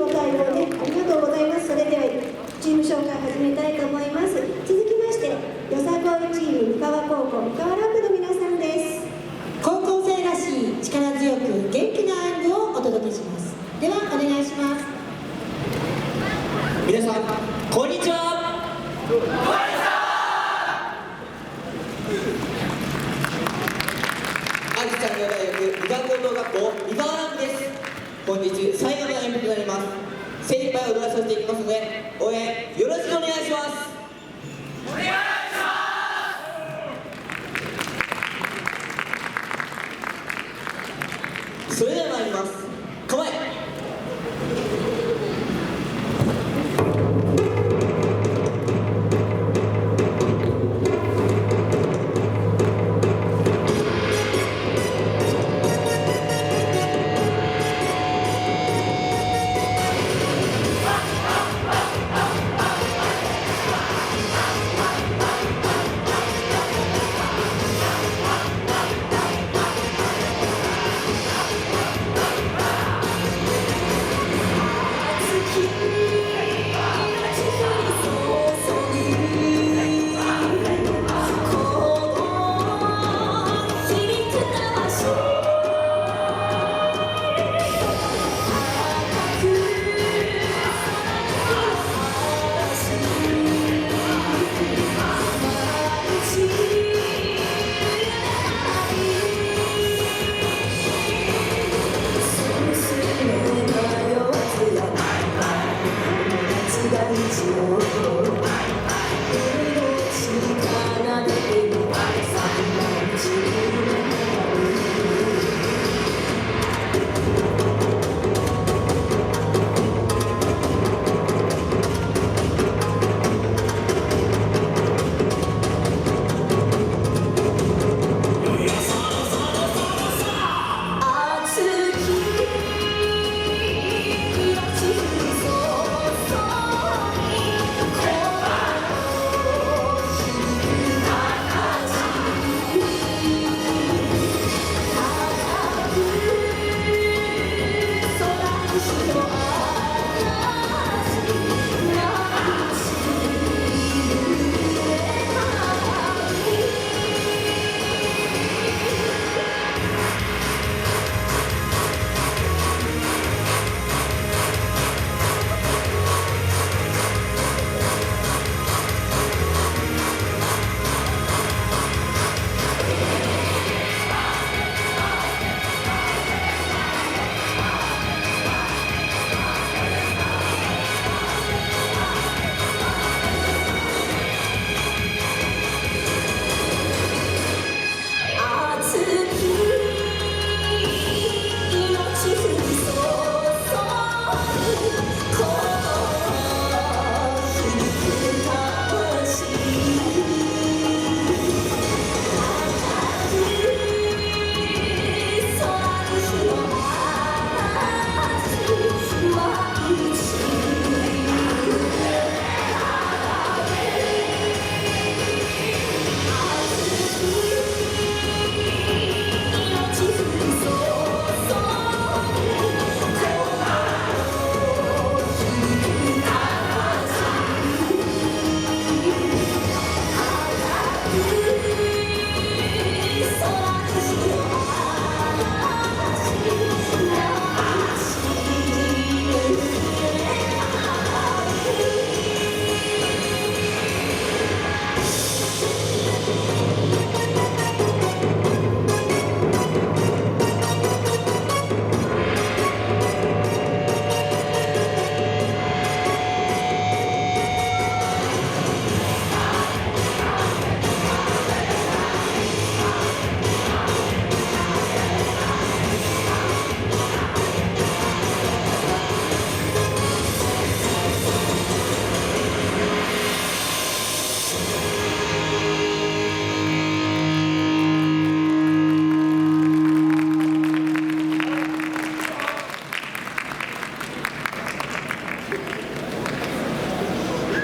ご対応ね、ありがとうございます。それではチーム紹介始めたいと思います。続きまして、よさこいチーム三河高校三河ラブの皆さんです。高校生らしい力強く元気な演舞をお届けします。ではお願いします。皆さんこんにちは。秋田産業大学三河高等学校三河ラブです。本日最後の演舞となります。精一杯踊らさせていきますので応援よろしくお願いします。お願いします。それでは参ります。構え。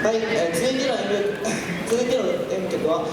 はい、続いての演舞曲は、